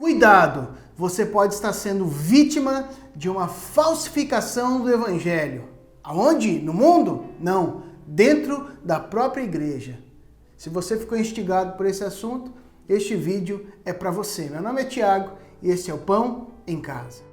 Cuidado, você pode estar sendo vítima de uma falsificação do evangelho. Aonde? No mundo? Não, dentro da própria igreja. Se você ficou instigado por esse assunto, este vídeo é para você. Meu nome é Tiago e esse é o Pão em Casa.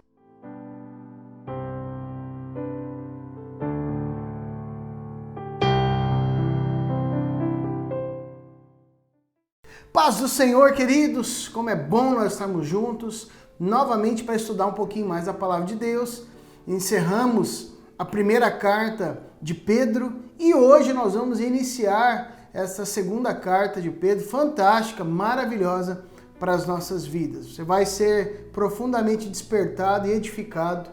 Paz do Senhor, queridos! Como é bom nós estarmos juntos novamente para estudar um pouquinho mais a Palavra de Deus. Encerramos a primeira carta de Pedro e hoje nós vamos iniciar essa segunda carta de Pedro, fantástica, maravilhosa para as nossas vidas. Você vai ser profundamente despertado e edificado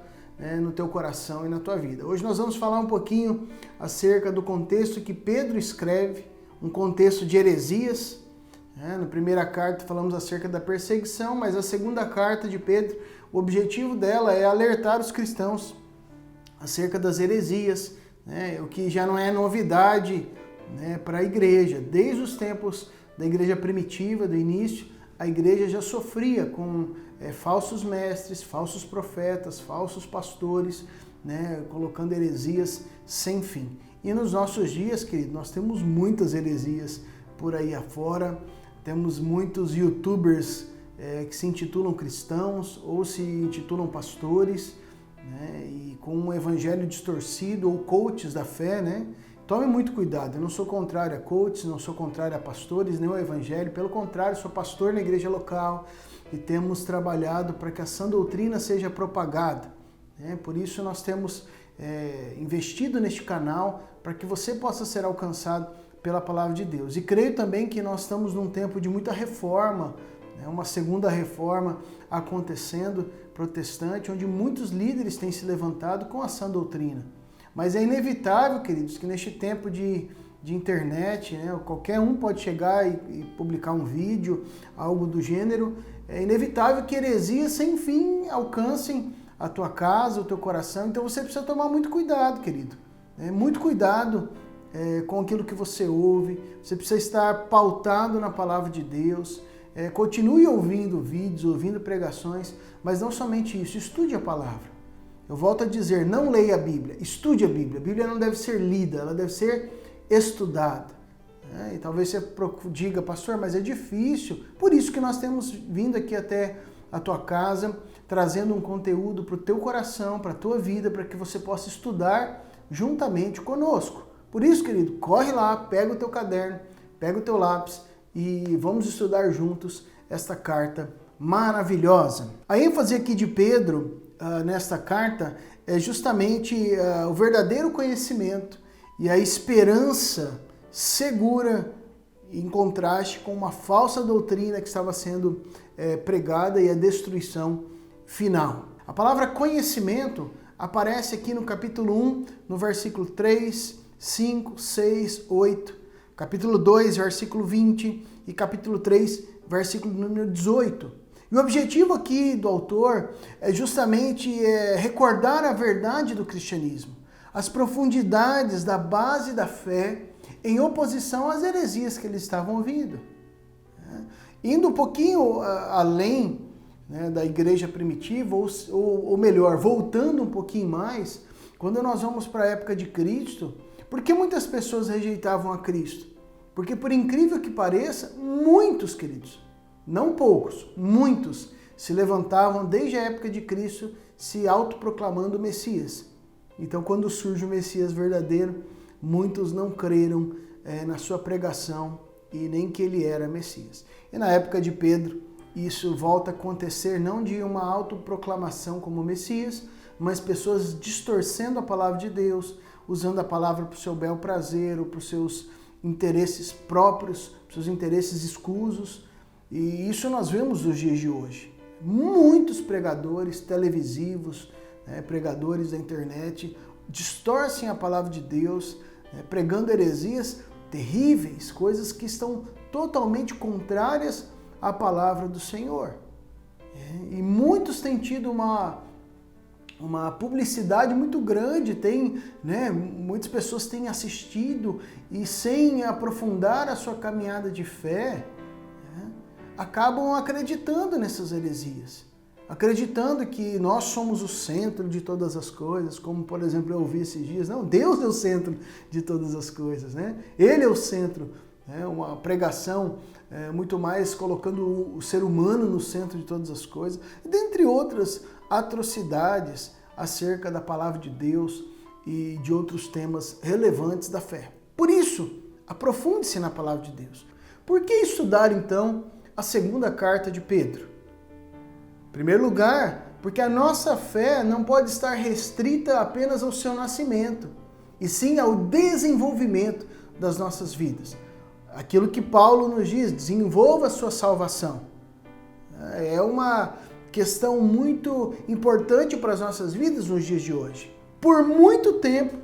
no teu coração e na tua vida. Hoje nós vamos falar um pouquinho acerca do contexto que Pedro escreve, um contexto de heresias. Na primeira carta falamos acerca da perseguição, mas a segunda carta de Pedro, o objetivo dela é alertar os cristãos acerca das heresias, o que já não é novidade para a igreja. Desde os tempos da igreja primitiva, do início, a igreja já sofria com falsos mestres, falsos profetas, falsos pastores, colocando heresias sem fim. E nos nossos dias, querido, nós temos muitas heresias por aí afora. Temos muitos youtubers que se intitulam cristãos ou se intitulam pastores, e com um evangelho distorcido, ou coaches da fé, Tome muito cuidado, eu não sou contrário a coaches, não sou contrário a pastores, nem ao evangelho, pelo contrário, sou pastor na igreja local e temos trabalhado para que a sã doutrina seja propagada. Por isso nós temos investido neste canal para que você possa ser alcançado pela palavra de Deus. E creio também que nós estamos num tempo de muita reforma, uma segunda reforma acontecendo, protestante, onde muitos líderes têm se levantado com a sã doutrina. Mas é inevitável, queridos, que neste tempo de internet, qualquer um pode chegar e publicar um vídeo, algo do gênero, é inevitável que heresias sem fim alcancem a tua casa, o teu coração. Então você precisa tomar muito cuidado, querido. Muito cuidado com aquilo que você ouve, você precisa estar pautado na palavra de Deus, continue ouvindo vídeos, ouvindo pregações, mas não somente isso, estude a palavra. Eu volto a dizer, não leia a Bíblia, estude a Bíblia. A Bíblia não deve ser lida, ela deve ser estudada. E talvez você diga, pastor, mas é difícil. Por isso que nós temos vindo aqui até a tua casa, trazendo um conteúdo para o teu coração, para a tua vida, para que você possa estudar juntamente conosco. Por isso, querido, corre lá, pega o teu caderno, pega o teu lápis e vamos estudar juntos esta carta maravilhosa. A ênfase aqui de Pedro nesta carta é justamente o verdadeiro conhecimento e a esperança segura em contraste com uma falsa doutrina que estava sendo pregada e a destruição final. A palavra conhecimento aparece aqui no capítulo 1, no versículo 3, 5, 6, 8, capítulo 2, versículo 20 e capítulo 3, versículo número 18. E o objetivo aqui do autor é justamente recordar a verdade do cristianismo, as profundidades da base da fé em oposição às heresias que eles estavam ouvindo. Indo um pouquinho além da igreja primitiva, ou melhor, voltando um pouquinho mais, quando nós vamos para a época de Cristo. Por que muitas pessoas rejeitavam a Cristo? Porque, por incrível que pareça, muitos, queridos, não poucos, muitos, se levantavam desde a época de Cristo se autoproclamando Messias. Então, quando surge o Messias verdadeiro, muitos não creram na sua pregação e nem que ele era Messias. E na época de Pedro, isso volta a acontecer não de uma autoproclamação como Messias, mas pessoas distorcendo a palavra de Deus, usando a palavra para o seu bel prazer ou para os seus interesses próprios, para os seus interesses escusos. E isso nós vemos nos dias de hoje. Muitos pregadores televisivos, pregadores da internet, distorcem a palavra de Deus, pregando heresias terríveis, coisas que estão totalmente contrárias à palavra do Senhor. E muitos têm tido uma publicidade muito grande, muitas pessoas têm assistido e sem aprofundar a sua caminhada de fé, acabam acreditando nessas heresias, acreditando que nós somos o centro de todas as coisas, como, por exemplo, eu ouvi esses dias, não, Deus é o centro de todas as coisas, né? Ele é o centro, né? Uma pregação muito mais colocando o ser humano no centro de todas as coisas, dentre outras atrocidades acerca da palavra de Deus e de outros temas relevantes da fé. Por isso, aprofunde-se na palavra de Deus. Por que estudar, então, a segunda carta de Pedro? Em primeiro lugar, porque a nossa fé não pode estar restrita apenas ao seu nascimento, e sim ao desenvolvimento das nossas vidas. Aquilo que Paulo nos diz, desenvolva a sua salvação. É uma questão muito importante para as nossas vidas nos dias de hoje. Por muito tempo,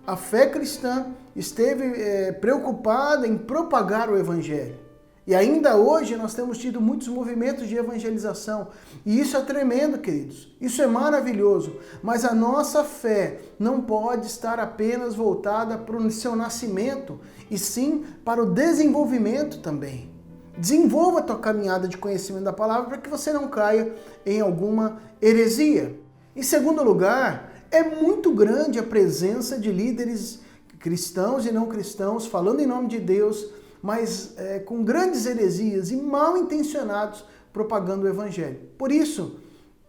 a fé cristã esteve preocupada em propagar o Evangelho. E ainda hoje nós temos tido muitos movimentos de evangelização. E isso é tremendo, queridos. Isso é maravilhoso. Mas a nossa fé não pode estar apenas voltada para o seu nascimento, e sim para o desenvolvimento também. Desenvolva a tua caminhada de conhecimento da palavra para que você não caia em alguma heresia. Em segundo lugar, é muito grande a presença de líderes cristãos e não cristãos falando em nome de Deus, mas com grandes heresias e mal intencionados propagando o Evangelho. Por isso,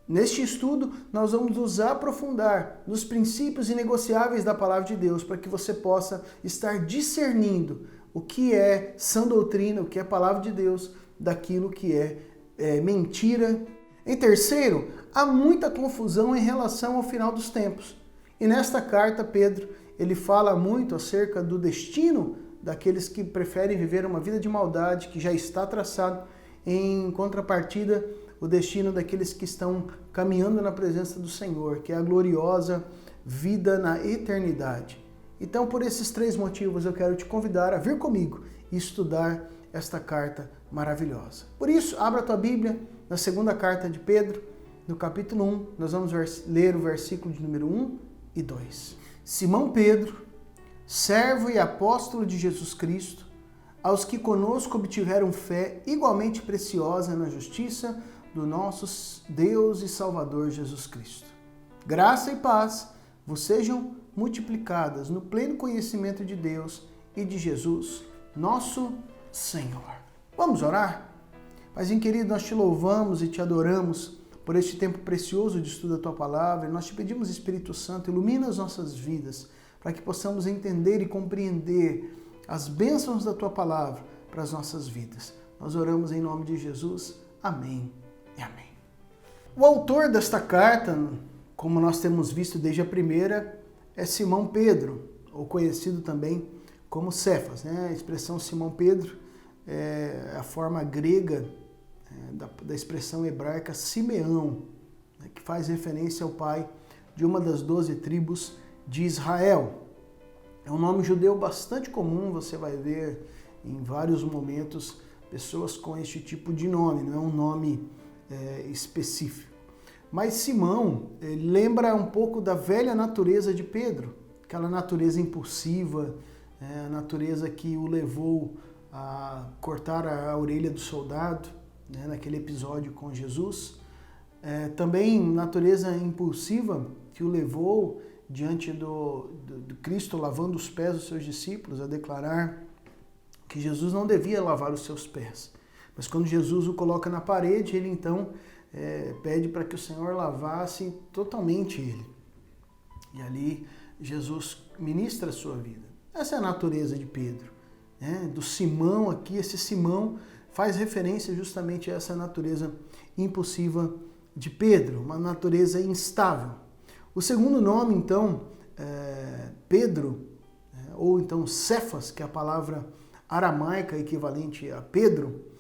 neste estudo, nós vamos nos aprofundar nos princípios inegociáveis da palavra de Deus, para que você possa estar discernindo o que é sã doutrina, o que é palavra de Deus, daquilo que é mentira. Em terceiro, há muita confusão em relação ao final dos tempos. E nesta carta, Pedro, ele fala muito acerca do destino daqueles que preferem viver uma vida de maldade, que já está traçado, em contrapartida, o destino daqueles que estão caminhando na presença do Senhor, que é a gloriosa vida na eternidade. Então, por esses três motivos, eu quero te convidar a vir comigo e estudar esta carta maravilhosa. Por isso, abra a tua Bíblia na segunda carta de Pedro, no capítulo 1, nós vamos ler o versículo de número 1 e 2. Simão Pedro, servo e apóstolo de Jesus Cristo, aos que conosco obtiveram fé igualmente preciosa na justiça do nosso Deus e Salvador Jesus Cristo. Graça e paz vos sejam multiplicadas no pleno conhecimento de Deus e de Jesus, nosso Senhor. Vamos orar? Paizinho querido, nós te louvamos e te adoramos por este tempo precioso de estudo da Tua Palavra. Nós te pedimos, Espírito Santo, ilumina as nossas vidas, para que possamos entender e compreender as bênçãos da Tua Palavra para as nossas vidas. Nós oramos em nome de Jesus. Amém e amém. O autor desta carta, como nós temos visto desde a primeira, é Simão Pedro, ou conhecido também como Cefas, né? A expressão Simão Pedro é a forma grega da expressão hebraica Simeão, né? Que faz referência ao pai de uma das 12 tribos de Israel. É um nome judeu bastante comum, você vai ver em vários momentos pessoas com este tipo de nome, não é um nome específico. Mas Simão lembra um pouco da velha natureza de Pedro, aquela natureza impulsiva, a natureza que o levou a cortar a orelha do soldado, né, naquele episódio com Jesus. Também natureza impulsiva que o levou diante do Cristo lavando os pés dos seus discípulos, a declarar que Jesus não devia lavar os seus pés. Mas quando Jesus o coloca na parede, ele então pede para que o Senhor lavasse totalmente ele. E ali Jesus ministra a sua vida. Essa é a natureza de Pedro, né? Do Simão aqui, esse Simão faz referência justamente a essa natureza impulsiva de Pedro, uma natureza instável. O segundo nome, então, Pedro, ou então Cefas, que é a palavra aramaica equivalente a Pedro,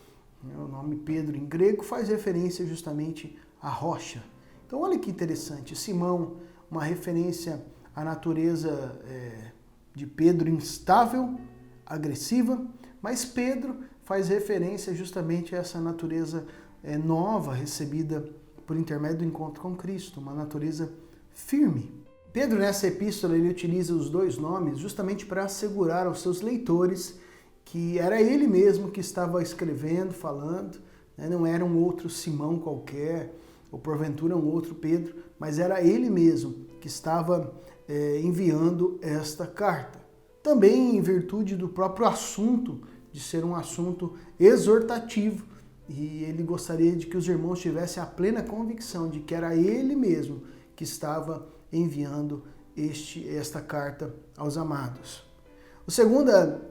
o nome Pedro em grego faz referência justamente à rocha. Então olha que interessante, Simão, uma referência à natureza de Pedro instável, agressiva, mas Pedro faz referência justamente a essa natureza nova recebida por intermédio do encontro com Cristo, uma natureza firme. Pedro, nessa epístola, ele utiliza os dois nomes justamente para assegurar aos seus leitores que era ele mesmo que estava escrevendo, falando, né? Não era um outro Simão qualquer, ou porventura um outro Pedro, mas era ele mesmo que estava enviando esta carta. Também em virtude do próprio assunto, de ser um assunto exortativo, e ele gostaria de que os irmãos tivessem a plena convicção de que era ele mesmo que estava enviando esta carta aos amados. A segunda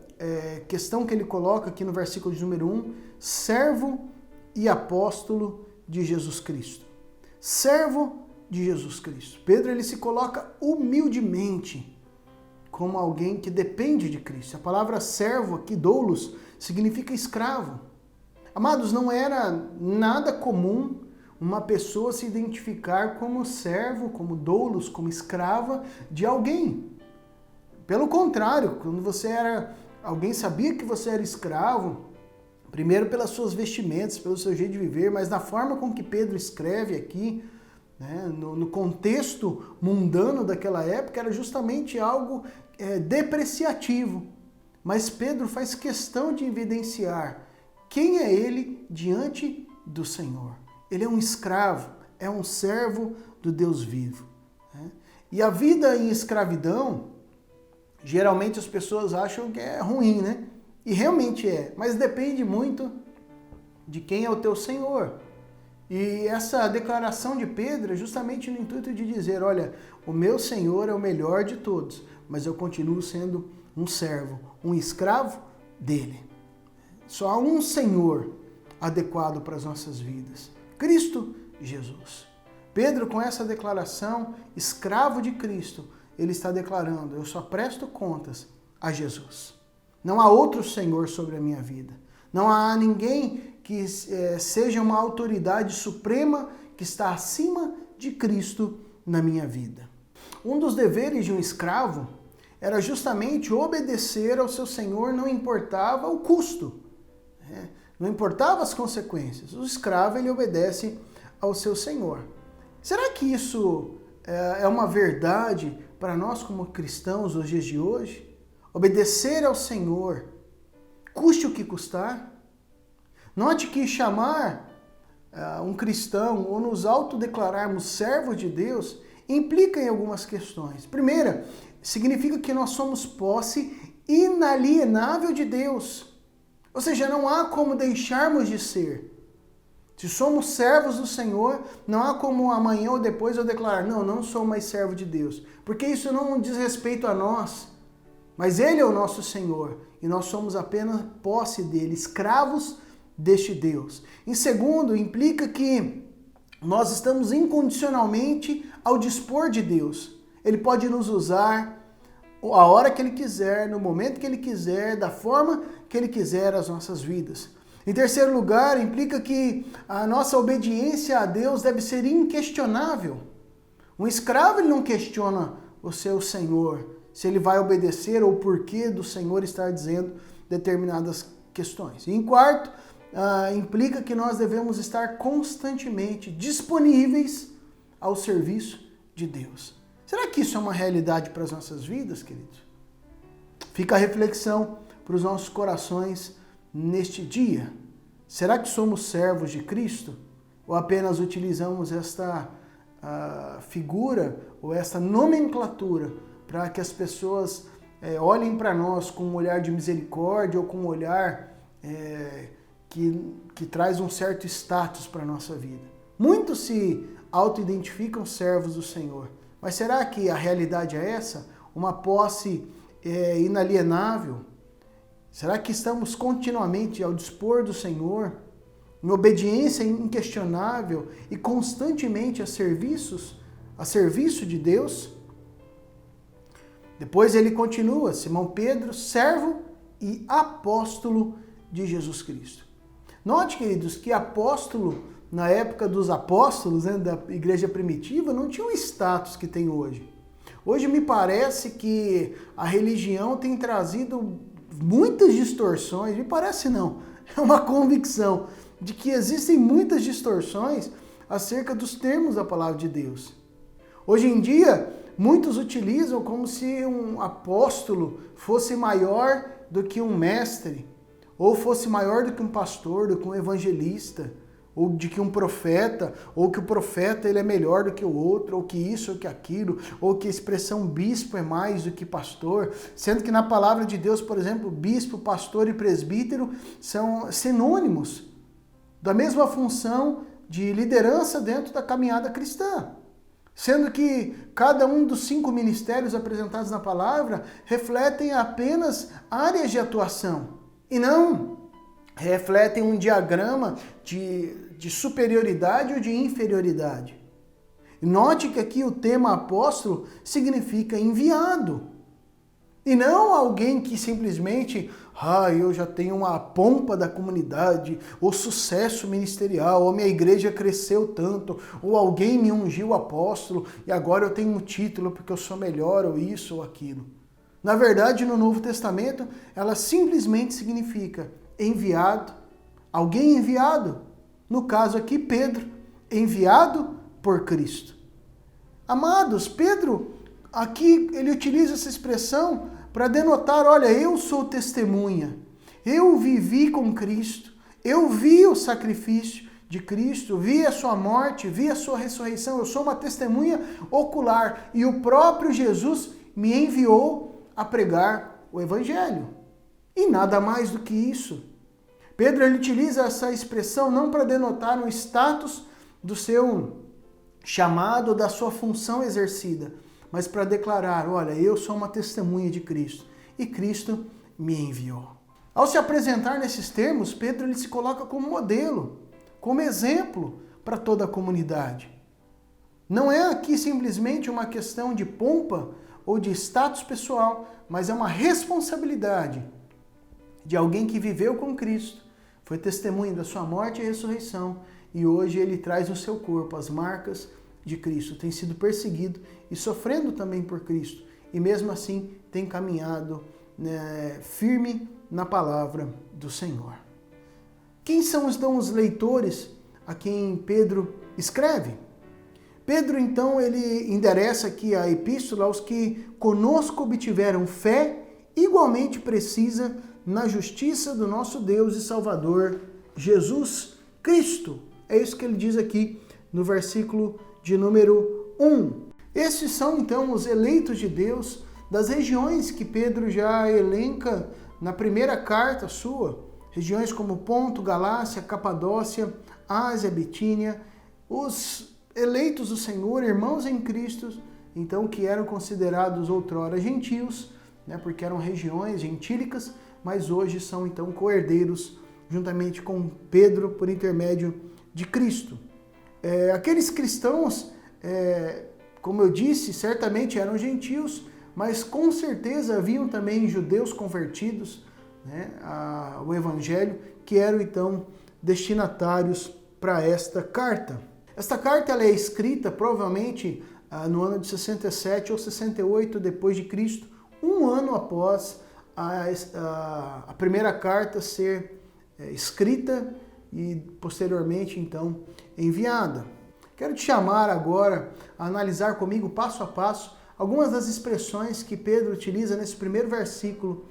questão que ele coloca aqui no versículo de número 1, servo e apóstolo de Jesus Cristo. Servo de Jesus Cristo. Pedro ele se coloca humildemente como alguém que depende de Cristo. A palavra servo aqui, doulos, significa escravo. Amados, não era nada comum uma pessoa se identificar como servo, como doulos, como escrava de alguém. Pelo contrário, quando alguém sabia que você era escravo, primeiro pelas suas vestimentas, pelo seu jeito de viver, mas na forma com que Pedro escreve aqui, né, no contexto mundano daquela época, era justamente algo depreciativo. Mas Pedro faz questão de evidenciar quem é ele diante do Senhor. Ele é um escravo, é um servo do Deus vivo, né? E a vida em escravidão, geralmente as pessoas acham que é ruim, né? E realmente é, mas depende muito de quem é o teu Senhor. E essa declaração de Pedro é justamente no intuito de dizer, olha, o meu Senhor é o melhor de todos, mas eu continuo sendo um servo, um escravo dele. Só há um Senhor adequado para as nossas vidas, Cristo Jesus. Pedro, com essa declaração, escravo de Cristo, ele está declarando, eu só presto contas a Jesus. Não há outro Senhor sobre a minha vida. Não há ninguém que seja uma autoridade suprema que está acima de Cristo na minha vida. Um dos deveres de um escravo era justamente obedecer ao seu Senhor, não importava o custo, né? Não importava as consequências. O escravo, ele obedece ao seu Senhor. Será que isso é uma verdade para nós como cristãos nos dias de hoje? Obedecer ao Senhor, custe o que custar. Note que chamar um cristão ou nos autodeclararmos servos de Deus implica em algumas questões. Primeira, significa que nós somos posse inalienável de Deus. Ou seja, não há como deixarmos de ser. Se somos servos do Senhor, não há como amanhã ou depois eu declarar, não sou mais servo de Deus. Porque isso não diz respeito a nós. Mas Ele é o nosso Senhor e nós somos apenas posse dele, escravos deste Deus. Em segundo, implica que nós estamos incondicionalmente ao dispor de Deus. Ele pode nos usar a hora que Ele quiser, no momento que Ele quiser, da forma que Ele quiser as nossas vidas. Em terceiro lugar, implica que a nossa obediência a Deus deve ser inquestionável. Um escravo ele não questiona o seu Senhor, se ele vai obedecer ou o porquê do Senhor estar dizendo determinadas questões. E em quarto, implica que nós devemos estar constantemente disponíveis ao serviço de Deus. Será que isso é uma realidade para as nossas vidas, queridos? Fica a reflexão para os nossos corações neste dia. Será que somos servos de Cristo? Ou apenas utilizamos esta figura ou esta nomenclatura para que as pessoas olhem para nós com um olhar de misericórdia ou com um olhar que traz um certo status para a nossa vida? Muitos se auto-identificam servos do Senhor, mas será que a realidade é essa? Uma posse inalienável? Será que estamos continuamente ao dispor do Senhor, em obediência inquestionável e constantemente a serviço de Deus? Depois ele continua, Simão Pedro, servo e apóstolo de Jesus Cristo. Note, queridos, que apóstolo, na época dos apóstolos, né, da igreja primitiva, não tinha o status que tem hoje. Hoje me parece que a religião tem trazido muitas distorções, me parece não, é uma convicção de que existem muitas distorções acerca dos termos da palavra de Deus. Hoje em dia, muitos utilizam como se um apóstolo fosse maior do que um mestre, ou fosse maior do que um pastor, do que um evangelista, ou de que um profeta, ou que o profeta ele é melhor do que o outro, ou que isso ou que aquilo, ou que a expressão bispo é mais do que pastor, sendo que na palavra de Deus, por exemplo, bispo, pastor e presbítero são sinônimos da mesma função de liderança dentro da caminhada cristã. Sendo que cada um dos 5 ministérios apresentados na palavra refletem apenas áreas de atuação e não refletem um diagrama de superioridade ou de inferioridade. Note que aqui o tema apóstolo significa enviado. E não alguém que simplesmente, eu já tenho uma pompa da comunidade, ou sucesso ministerial, ou minha igreja cresceu tanto, ou alguém me ungiu apóstolo e agora eu tenho um título porque eu sou melhor, ou isso ou aquilo. Na verdade, no Novo Testamento, ela simplesmente significa enviado, alguém enviado. No caso aqui, Pedro, enviado por Cristo. Amados, Pedro, aqui ele utiliza essa expressão para denotar, olha, eu sou testemunha, eu vivi com Cristo, eu vi o sacrifício de Cristo, vi a sua morte, vi a sua ressurreição, eu sou uma testemunha ocular e o próprio Jesus me enviou a pregar o Evangelho. E nada mais do que isso. Pedro ele utiliza essa expressão não para denotar um status do seu chamado, da sua função exercida, mas para declarar, olha, eu sou uma testemunha de Cristo e Cristo me enviou. Ao se apresentar nesses termos, Pedro ele se coloca como modelo, como exemplo para toda a comunidade. Não é aqui simplesmente uma questão de pompa ou de status pessoal, mas é uma responsabilidade de alguém que viveu com Cristo, foi testemunha da sua morte e ressurreição e hoje ele traz no seu corpo as marcas de Cristo, tem sido perseguido e sofrendo também por Cristo e mesmo assim tem caminhado firme na palavra do Senhor. Quem são então os leitores a quem Pedro escreve? Pedro então ele endereça aqui a epístola aos que conosco obtiveram fé igualmente precisa na justiça do nosso Deus e Salvador Jesus Cristo. É isso que ele diz aqui no versículo de número 1. Esses são então os eleitos de Deus das regiões que Pedro já elenca na primeira carta sua, regiões como Ponto, Galácia, Capadócia, Ásia, Bitínia, os eleitos do Senhor, irmãos em Cristo, então que eram considerados outrora gentios, porque eram regiões gentílicas, mas hoje são então co-herdeiros juntamente com Pedro por intermédio de Cristo. Aqueles cristãos, como eu disse, certamente eram gentios, mas com certeza haviam também judeus convertidos ao Evangelho, que eram então destinatários para esta carta. Esta carta ela é escrita provavelmente no ano de 67 ou 68 depois de Cristo, um ano após a primeira carta ser escrita e posteriormente então enviada. Quero te chamar agora a analisar comigo passo a passo algumas das expressões que Pedro utiliza nesse primeiro versículo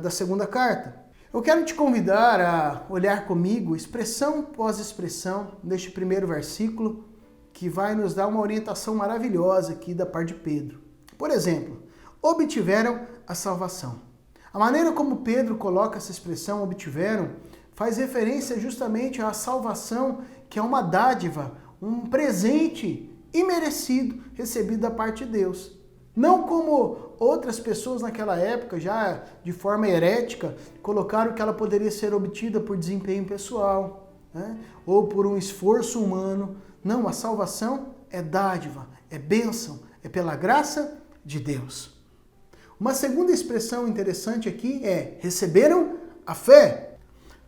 da segunda carta. Eu quero te convidar a olhar comigo expressão após expressão deste primeiro versículo que vai nos dar uma orientação maravilhosa aqui da parte de Pedro. Por exemplo, obtiveram a salvação. A maneira como Pedro coloca essa expressão obtiveram faz referência justamente à salvação, que é uma dádiva, um presente imerecido recebido da parte de Deus. Não como outras pessoas naquela época, já de forma herética, colocaram que ela poderia ser obtida por desempenho pessoal, ou por um esforço humano. Não, a salvação é dádiva, é bênção, é pela graça de Deus. Uma segunda expressão interessante aqui é receberam a fé.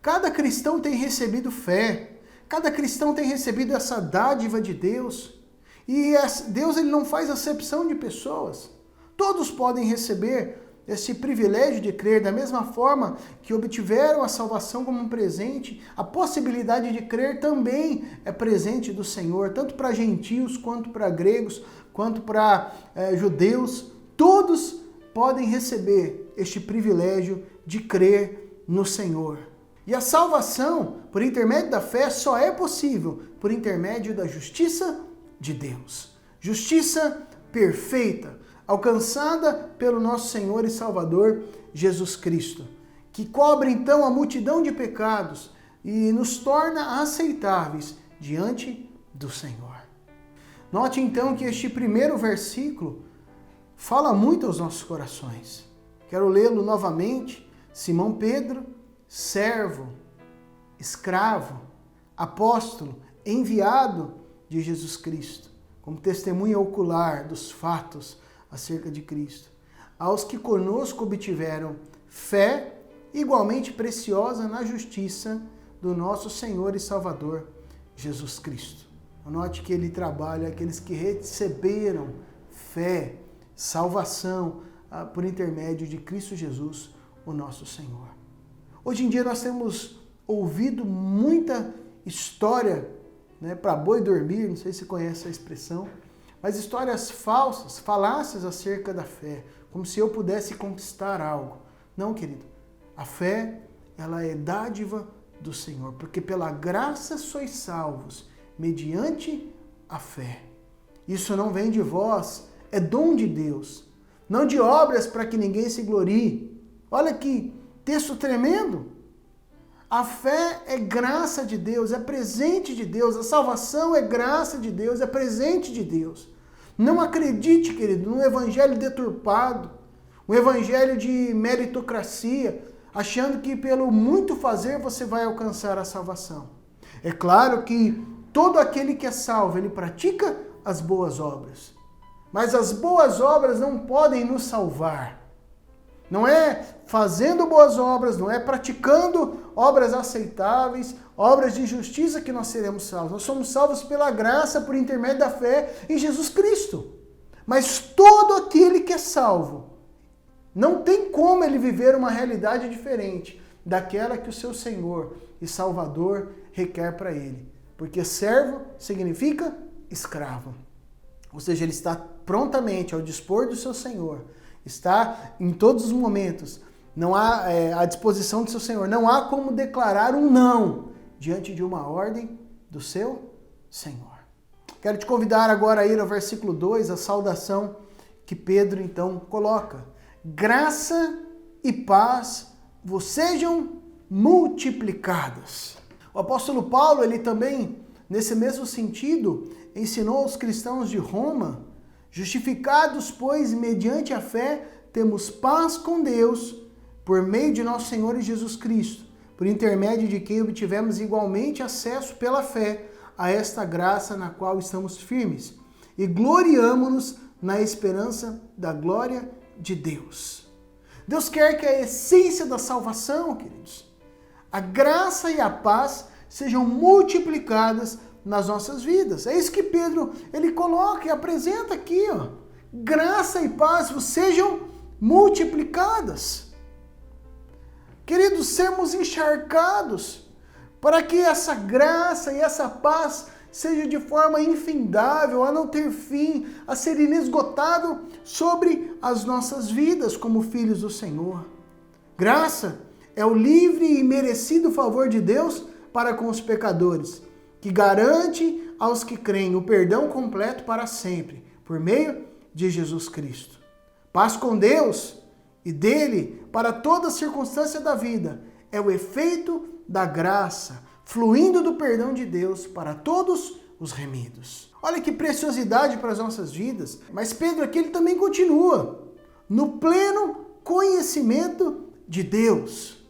Cada cristão tem recebido fé. Cada cristão tem recebido essa dádiva de Deus. E Deus ele não faz acepção de pessoas. Todos podem receber esse privilégio de crer da mesma forma que obtiveram a salvação como um presente. A possibilidade de crer também é presente do Senhor, tanto para gentios, quanto para gregos, quanto para judeus. Todos podem receber este privilégio de crer no Senhor. E a salvação, por intermédio da fé, só é possível por intermédio da justiça de Deus. Justiça perfeita, alcançada pelo nosso Senhor e Salvador Jesus Cristo, que cobre então a multidão de pecados e nos torna aceitáveis diante do Senhor. Note então que este primeiro versículo fala muito aos nossos corações. Quero lê-lo novamente. Simão Pedro, servo, escravo, apóstolo, enviado de Jesus Cristo, como testemunha ocular dos fatos acerca de Cristo, aos que conosco obtiveram fé igualmente preciosa na justiça do nosso Senhor e Salvador, Jesus Cristo. Note que ele trabalha aqueles que receberam fé, salvação, por intermédio de Cristo Jesus, o nosso Senhor. Hoje em dia nós temos ouvido muita história, para boi dormir, não sei se você conhece a expressão, mas histórias falsas, falácias acerca da fé, como se eu pudesse conquistar algo. Não, querido. A fé, ela é dádiva do Senhor, porque pela graça sois salvos, mediante a fé. Isso não vem de vós, é dom de Deus, não de obras para que ninguém se glorie. Olha que texto tremendo. A fé é graça de Deus, é presente de Deus. A salvação é graça de Deus, é presente de Deus. Não acredite, querido, num evangelho deturpado, um evangelho de meritocracia, achando que pelo muito fazer você vai alcançar a salvação. É claro que todo aquele que é salvo, ele pratica as boas obras. Mas as boas obras não podem nos salvar. Não é fazendo boas obras, não é praticando obras aceitáveis, obras de justiça que nós seremos salvos. Nós somos salvos pela graça, por intermédio da fé em Jesus Cristo. Mas todo aquele que é salvo, não tem como ele viver uma realidade diferente daquela que o seu Senhor e Salvador requer para ele. Porque servo significa escravo. Ou seja, ele está prontamente ao dispor do seu Senhor. Está em todos os momentos, não há à disposição do seu Senhor. Não há como declarar um não diante de uma ordem do seu Senhor. Quero te convidar agora a ir ao versículo 2, a saudação que Pedro então coloca. Graça e paz vos sejam multiplicadas. O apóstolo Paulo, ele também, nesse mesmo sentido, ensinou aos cristãos de Roma: justificados, pois, mediante a fé, temos paz com Deus, por meio de nosso Senhor Jesus Cristo, por intermédio de quem obtivemos igualmente acesso pela fé a esta graça na qual estamos firmes, e gloriamo-nos na esperança da glória de Deus. Deus quer que a essência da salvação, queridos, a graça e a paz sejam multiplicadas nas nossas vidas. É isso que Pedro ele coloca e apresenta aqui, ó. Graça e paz sejam multiplicadas. Queridos, sermos encharcados para que essa graça e essa paz seja de forma infindável, a não ter fim, a ser inesgotável sobre as nossas vidas como filhos do Senhor. Graça é o livre e merecido favor de Deus para com os pecadores, que garante aos que creem o perdão completo para sempre, por meio de Jesus Cristo. Paz com Deus e dele para toda circunstância da vida é o efeito da graça, fluindo do perdão de Deus para todos os remidos. Olha que preciosidade para as nossas vidas. Mas Pedro aqui ele também continua, no pleno conhecimento de Deus.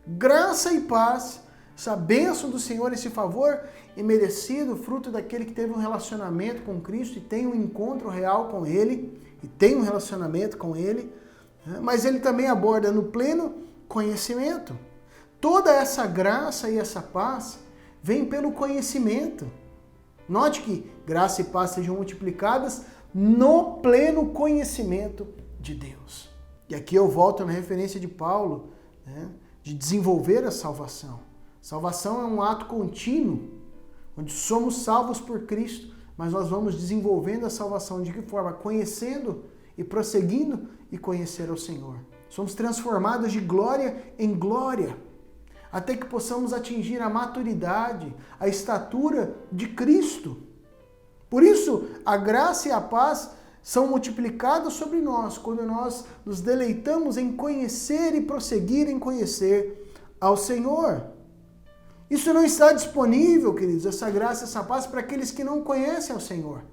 Graça e paz, essa bênção do Senhor, esse favor imerecido, fruto daquele que teve um relacionamento com Cristo e tem um encontro real com Ele, e tem um relacionamento com Ele, mas ele também aborda no pleno conhecimento. Toda essa graça e essa paz vem pelo conhecimento. Note que graça e paz sejam multiplicadas no pleno conhecimento de Deus. E aqui eu volto na referência de Paulo, de desenvolver a salvação. Salvação é um ato contínuo, onde somos salvos por Cristo, mas nós vamos desenvolvendo a salvação de que forma? Conhecendo e prosseguindo e conhecer ao Senhor. Somos transformados de glória em glória, até que possamos atingir a maturidade, a estatura de Cristo. Por isso, a graça e a paz são multiplicadas sobre nós quando nós nos deleitamos em conhecer e prosseguir em conhecer ao Senhor. Isso não está disponível, queridos, essa graça e essa paz para aqueles que não conhecem ao Senhor.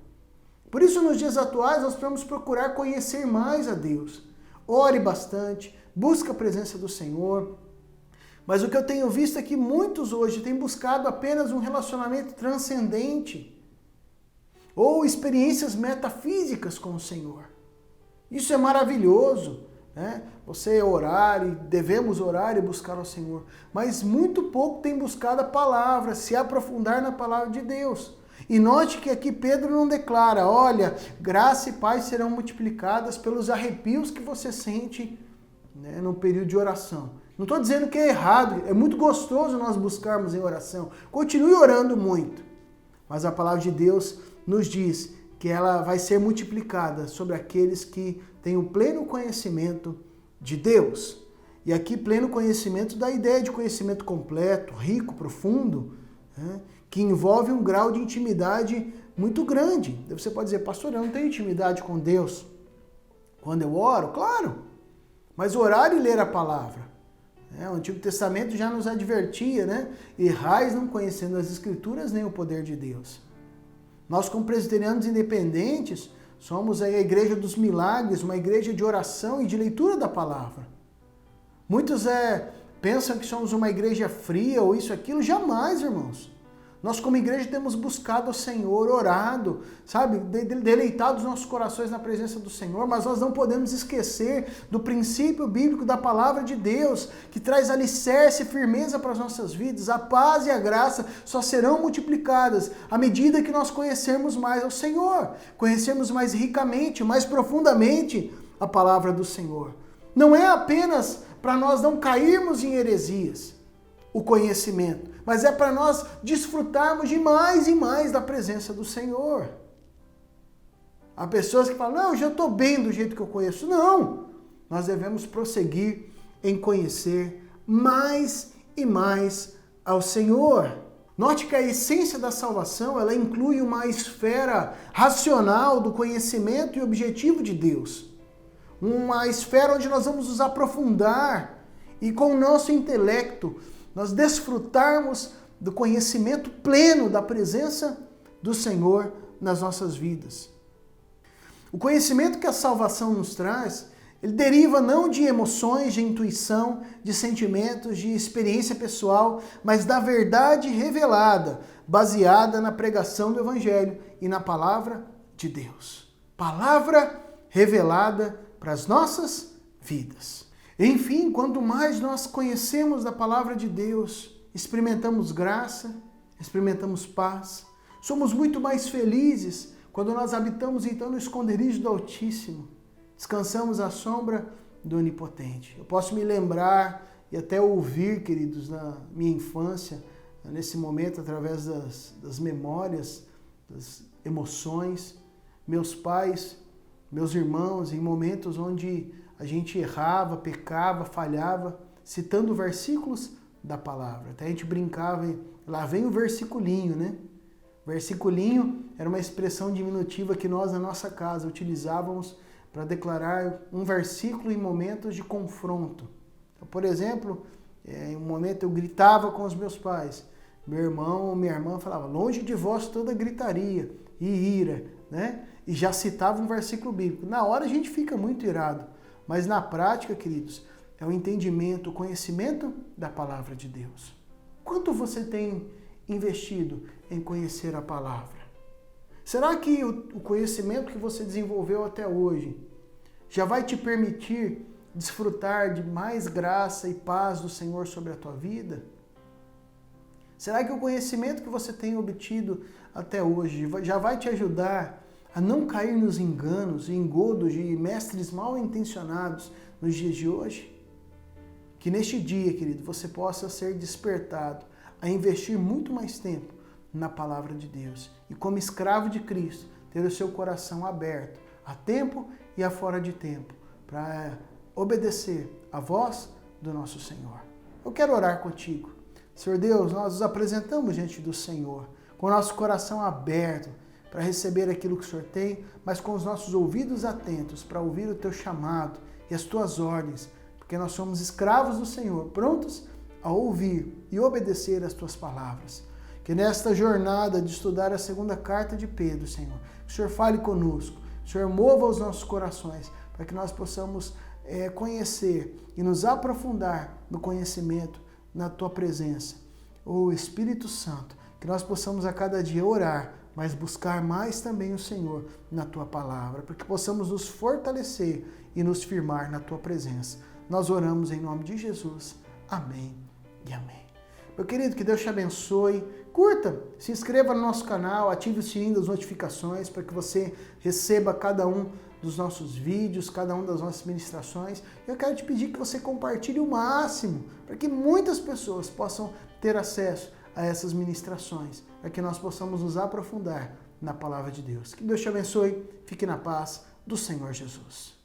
Por isso, nos dias atuais, nós precisamos procurar conhecer mais a Deus. Ore bastante, busque a presença do Senhor. Mas o que eu tenho visto é que muitos hoje têm buscado apenas um relacionamento transcendente ou experiências metafísicas com o Senhor. Isso é maravilhoso, né? Você orar e devemos orar e buscar ao Senhor. Mas muito pouco tem buscado a palavra, se aprofundar na palavra de Deus. E note que aqui Pedro não declara, olha, graça e paz serão multiplicadas pelos arrepios que você sente, né, no período de oração. Não estou dizendo que é errado, é muito gostoso nós buscarmos em oração. Continue orando muito. Mas a palavra de Deus nos diz que ela vai ser multiplicada sobre aqueles que têm o pleno conhecimento de Deus. E aqui pleno conhecimento da ideia de conhecimento completo, rico, profundo, né, que envolve um grau de intimidade muito grande. Você pode dizer, pastor, eu não tenho intimidade com Deus quando eu oro? Claro, mas orar e ler a palavra. O Antigo Testamento já nos advertia, né? Errais não conhecendo as Escrituras nem o poder de Deus. Nós, como presbiterianos independentes, somos aí a igreja dos milagres, uma igreja de oração e de leitura da palavra. Muitos pensam que somos uma igreja fria ou isso, aquilo. Jamais, irmãos. Nós, como igreja, temos buscado ao Senhor, orado, sabe, deleitado os nossos corações na presença do Senhor, mas nós não podemos esquecer do princípio bíblico da palavra de Deus, que traz alicerce e firmeza para as nossas vidas. A paz e a graça só serão multiplicadas à medida que nós conhecermos mais ao Senhor, conhecermos mais ricamente, mais profundamente a palavra do Senhor. Não é apenas para nós não cairmos em heresias, o conhecimento, mas é para nós desfrutarmos de mais e mais da presença do Senhor. Há pessoas que falam, não, eu já estou bem do jeito que eu conheço. Não, nós devemos prosseguir em conhecer mais e mais ao Senhor. Note que a essência da salvação, ela inclui uma esfera racional do conhecimento e objetivo de Deus. Uma esfera onde nós vamos nos aprofundar e com o nosso intelecto nós desfrutarmos do conhecimento pleno da presença do Senhor nas nossas vidas. O conhecimento que a salvação nos traz, ele deriva não de emoções, de intuição, de sentimentos, de experiência pessoal, mas da verdade revelada, baseada na pregação do Evangelho e na palavra de Deus. Palavra revelada para as nossas vidas. Enfim, quanto mais nós conhecemos da palavra de Deus, experimentamos graça, experimentamos paz, somos muito mais felizes quando nós habitamos então no esconderijo do Altíssimo, descansamos à sombra do Onipotente. Eu posso me lembrar e até ouvir, queridos, na minha infância, nesse momento, através das memórias, das emoções, meus pais, meus irmãos, em momentos onde a gente errava, pecava, falhava, citando versículos da palavra. Até a gente brincava, lá vem o versiculinho, né? Versiculinho era uma expressão diminutiva que nós, na nossa casa, utilizávamos para declarar um versículo em momentos de confronto. Então, por exemplo, em um momento eu gritava com os meus pais. Meu irmão ou minha irmã falava, longe de vós toda gritaria e ira, né? E já citava um versículo bíblico. Na hora a gente fica muito irado. Mas na prática, queridos, é o entendimento, o conhecimento da palavra de Deus. Quanto você tem investido em conhecer a palavra? Será que o conhecimento que você desenvolveu até hoje já vai te permitir desfrutar de mais graça e paz do Senhor sobre a tua vida? Será que o conhecimento que você tem obtido até hoje já vai te ajudar a não cair nos enganos e engodos de mestres mal intencionados nos dias de hoje? Que neste dia, querido, você possa ser despertado a investir muito mais tempo na palavra de Deus e, como escravo de Cristo, ter o seu coração aberto a tempo e a fora de tempo para obedecer a voz do nosso Senhor. Eu quero orar contigo. Senhor Deus, nós nos apresentamos diante do Senhor, com o nosso coração aberto para receber aquilo que o Senhor tem, mas com os nossos ouvidos atentos para ouvir o teu chamado e as tuas ordens, porque nós somos escravos do Senhor, prontos a ouvir e obedecer as tuas palavras. Que nesta jornada de estudar a segunda carta de Pedro, Senhor, o Senhor fale conosco, o Senhor mova os nossos corações, para que nós possamos conhecer e nos aprofundar no conhecimento, na tua presença. Ô Espírito Santo, que nós possamos a cada dia orar, mas buscar mais também o Senhor na tua palavra, para que possamos nos fortalecer e nos firmar na tua presença. Nós oramos em nome de Jesus. Amém e amém. Meu querido, que Deus te abençoe. Curta, se inscreva no nosso canal, ative o sininho das notificações para que você receba cada um dos nossos vídeos, cada uma das nossas ministrações. Eu quero te pedir que você compartilhe o máximo para que muitas pessoas possam ter acesso a essas ministrações, para que nós possamos nos aprofundar na palavra de Deus. Que Deus te abençoe. Fique na paz do Senhor Jesus.